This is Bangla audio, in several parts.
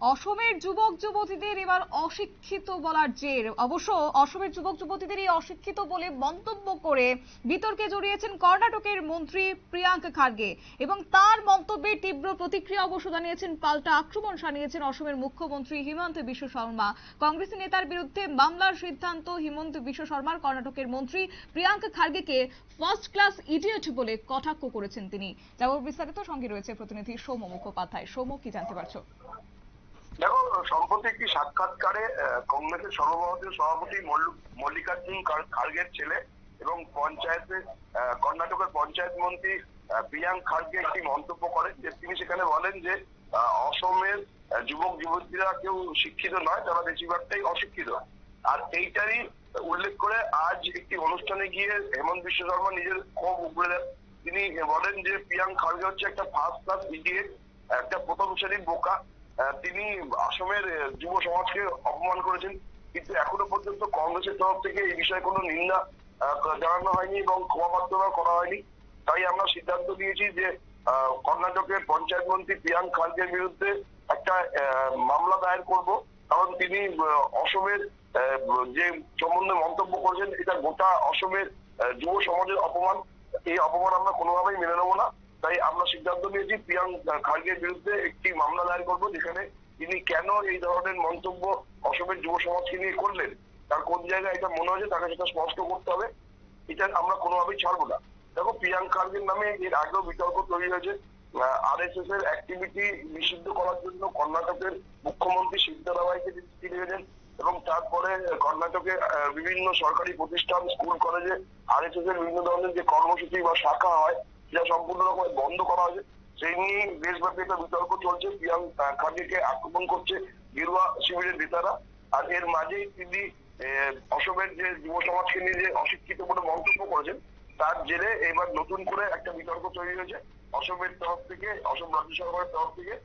অসমের যুবক যুবতীদের এবার অশিক্ষিত বলার জের। অবশ্য অসমের যুবক যুবতীদের এই অশিক্ষিত বলে মন্তব্য করে বিতর্কে জড়িয়েছেন কর্ণাটকের মন্ত্রী প্রিয়াঙ্ক খার্গে এবং তার মন্তব্যে তীব্র প্রতিক্রিয়া অবশ্য জানিয়েছেন, পাল্টা আক্রমণ শানিয়েছেন অসমের মুখ্যমন্ত্রী হিমন্ত বিশ্ব শর্মা। কংগ্রেসি নেতার বিরুদ্ধে মামলার সিদ্ধান্ত হিমন্ত বিশ্ব শর্মার কর্ণাটকের মন্ত্রী প্রিয়াঙ্ক খার্গেকে ফার্স্ট ক্লাস ইডিয়েট বলে কটাক্ষ করেছেন তিনি। যাব বিস্তারিত, সঙ্গে রয়েছে প্রতিনিধি সৌম্য মুখোপাধ্যায়। সৌম্য, কি জানতে পারছো? দেখো, সম্প্রতি একটি সাক্ষাৎকারে কংগ্রেসের সর্বভারতীয় সভাপতি মল্লিকার্জুন খার্গের ছেলে এবং কর্ণাটকের পঞ্চায়েত মন্ত্রী প্রিয়াঙ্ক খার্গে একটি মন্তব্য করেন, যে তিনি সেখানে বলেন যে অসমের যুবক যুবতীরা কেউ শিক্ষিত নয়, তারা বেশিরভাগটাই অশিক্ষিত। আর এইটারই উল্লেখ করে আজ একটি অনুষ্ঠানে গিয়ে হেমন্ত বিশ্ব শর্মা নিজের ক্ষোভ উগড়ে দেন। তিনি বলেন যে প্রিয়াঙ্ক খার্গে হচ্ছে একটা ফার্স্ট ক্লাস ইডিয়েট, একটা প্রথম শ্রেণীর বোকা। তিনি আসামের যুব সমাজকে অপমান করেছেন, কিন্তু এখনো পর্যন্ত কংগ্রেসের তরফ থেকে এই বিষয়ে কোনো নিন্দা জানানো হয়নি এবং ক্ষমা প্রার্থনা করা হয়নি। তাই আমরা সিদ্ধান্ত নিয়েছি যে কর্ণাটকের পঞ্চায়েত মন্ত্রী প্রিয়াঙ্ক খার্গের বিরুদ্ধে একটা মামলা দায়ের করব, কারণ তিনি অসমের যে সম্বন্ধে মন্তব্য করেছেন এটা গোটা অসমের যুব সমাজের অপমান। এই অপমান আমরা কোনোভাবেই মেনে নেবো না। তাই আমরা সিদ্ধান্ত নিয়েছি প্রিয়াঙ্ক খার্গের বিরুদ্ধে একটি মামলা দায়ের করবো, যেখানে তিনি কেন এই ধরনের মন্তব্য অসমের যুব সমাজকে নিয়ে করলেন, তার কোন জায়গায় এটা মনে হয়েছে তাকে সেটা স্পষ্ট করতে হবে। এটা আমরা কোনোভাবেই ছাড়বো না। দেখো, প্রিয়াঙ্ক খার্গের নামে এর আগেও বিতর্ক তৈরি হয়েছে। আরএসএস এর অ্যাক্টিভিটি নিষিদ্ধ করার জন্য কর্ণাটকের মুখ্যমন্ত্রী সিদ্ধারামাইকে চিঠি লিখেছেন এবং তারপরে কর্ণাটকে বিভিন্ন সরকারি প্রতিষ্ঠান, স্কুল, কলেজে আরএসএস এর বিভিন্ন ধরনের যে কর্মসূচি বা শাখা হয় যা সম্পূর্ণ রকম বন্ধ করা হয়েছে। সেই নিয়ে দেশব্যাপী একটা বিতর্ক চলছে। প্রিয়াঙ্ক খার্গেকে আক্রমণ করছে গেরুয়া শিবিরের নেতারা। আর এর মাঝেই তিনি অসমের যে যুব সমাজকে নিয়ে যে অশিক্ষিত বলে মন্তব্য করেছেন, তার জেরে এবার নতুন করে একটা বিতর্ক তৈরি হয়েছে। অসমের তরফ থেকে, অসম রাজ্য সরকারের তরফ থেকে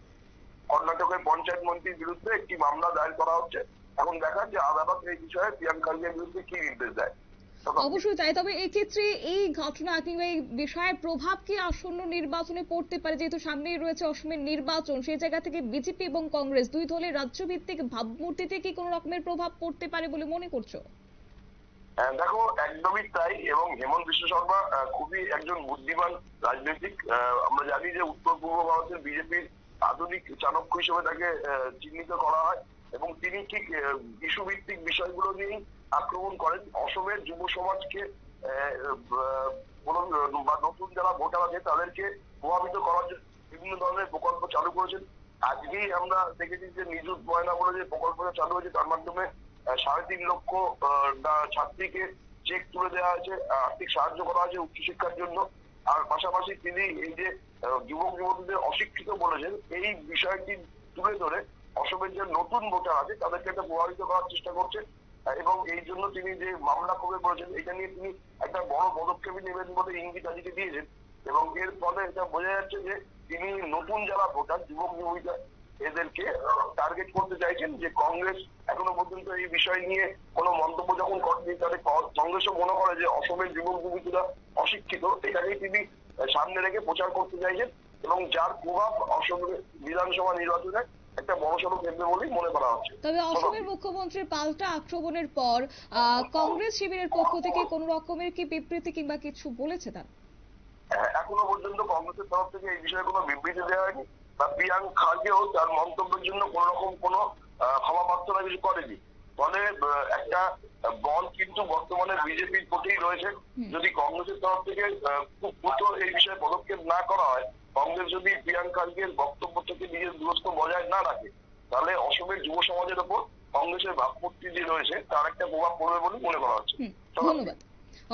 কর্ণাটকের পঞ্চায়েত মন্ত্রীর বিরুদ্ধে একটি মামলা দায়ের করা হচ্ছে। এখন দেখার যে আদালত এই বিষয়ে প্রিয়াঙ্ক খার্গের বিরুদ্ধে কি নির্দেশ দেয়। অবশ্যই তাই। তবে এই ক্ষেত্রে এই ঘটনা কিংবা এই বিষয়ের প্রভাব কি আসন্ন নির্বাচনে পড়তে পারে? যেহেতু সামনেই রয়েছে অসমের নির্বাচন, সেই জায়গা থেকে বিজেপি এবং কংগ্রেস দুই দলের রাজ্যভিত্তিক ভাবমূর্তিতে কি কোনো রকমের প্রভাব পড়তে পারে বলে মনে করছো? দেখো, একদমই তাই। এবং হেমন্ত বিশ্ব শর্মা খুবই একজন বুদ্ধিমান রাজনৈতিক। আমরা জানি যে উত্তর পূর্ব ভারতের বিজেপির আধুনিক চাণক্য হিসেবে তাকে চিহ্নিত করা হয় এবং তিনি ঠিক ইস্যু ভিত্তিক বিষয়গুলো নিয়েই আক্রমণ করেন। অসমের যুব সমাজকে বা নতুন যারা ভোটার আছে তাদেরকে প্রভাবিত করার জন্য বিভিন্ন ধরনের প্রকল্প চালু করেছেন। আজকেই আমরা দেখেছি যে নিযুত ময়না বলে যে প্রকল্পটা চালু হয়েছে, তার মাধ্যমে 3.5 লক্ষ ছাত্রীকে চেক তুলে দেওয়া হয়েছে, আর্থিক সাহায্য করা হয়েছে উচ্চশিক্ষার জন্য। আর পাশাপাশি তিনি এই যে যুবক যুবতীদের অশিক্ষিত বলেছেন, এই বিষয়টি তুলে ধরে অসমের যে নতুন ভোটার আছে তাদেরকে একটা প্রভাবিত করার চেষ্টা করছে। এবং এই জন্য তিনি যে মামলা করবে বলেছেন, এটা নিয়ে তিনি একটা বড় পদক্ষেপ নেবেন বলে ইঙ্গিত আজকে দিয়েছেন। এবং এর ফলে এটা বোঝা যাচ্ছে যে তিনি নতুন যারা ভোটার, যুবক যুবতীরা, এদেরকে টার্গেট করতে চাইছেন। যে কংগ্রেস এখনো পর্যন্ত এই বিষয় নিয়ে কোনো মন্তব্য যখন করেনি, তাহলে কংগ্রেসও মনে করে যে অসমের যুবক যুবতীরা অশিক্ষিত, এটাকেই তিনি সামনে রেখে প্রচার করতে চাইছেন এবং যার প্রভাব অসমের বিধানসভা নির্বাচনে একটা বড়সড় ফেলবে বলেই মনে করা হচ্ছে। তবে অসমের মুখ্যমন্ত্রীর পাল্টা আক্রমণের পর কংগ্রেস শিবিরের পক্ষ থেকে কোনো রকমের কি বিবৃতি কিংবা কিছু বলেছে তারা? এখনো পর্যন্ত কংগ্রেসের তরফ থেকে এই বিষয়ে কোনো বিবৃতি দেওয়া হয়নি বা প্রিয়াঙ্ক খার্গেও তার মন্তব্যের জন্য কোন রকম কোনো ক্ষমা প্রার্থনা কিছু করেনি। ফলে একটা বল কিন্তু বর্তমানে বিজেপির প্রতিই রয়েছে। যদি কংগ্রেসের তরফ থেকে খুব দ্রুত এই বিষয়ে পদক্ষেপ না করা হয়, কংগ্রেস যদি প্রিয়াঙ্ক খার্গের বক্তব্য থেকে নিজের দূরত্ব বজায় না রাখে, তাহলে অসমের যুব সমাজের ওপর কংগ্রেসের ভাবমূর্তি যে রয়েছে তার একটা প্রভাব পড়বে বলে মনে করা হচ্ছে। ধন্যবাদ।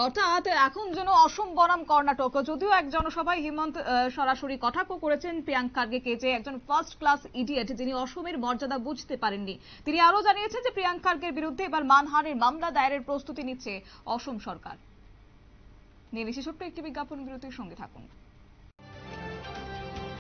অর্থাৎ এখন যেন অসম বনাম কর্ণাটক, যদিও এক জনসভায় হিমন্ত সরাসরি কটাক্ষ করেছেন প্রিয়াঙ্ক খার্গেকে যে একজন ফার্স্ট ক্লাস ইডিয়েট, যিনি অসমের মর্যাদা বুঝতে পারেননি। তিনি আরো জানিয়েছেন যে প্রিয়াঙ্ক খার্গের বিরুদ্ধে এবার মানহানির মামলা দায়েরের প্রস্তুতি নিচ্ছে অসম সরকার। নিয়ে নিচ্ছি ছোট্ট একটি বিজ্ঞাপন বিরতির সঙ্গে থাকুন।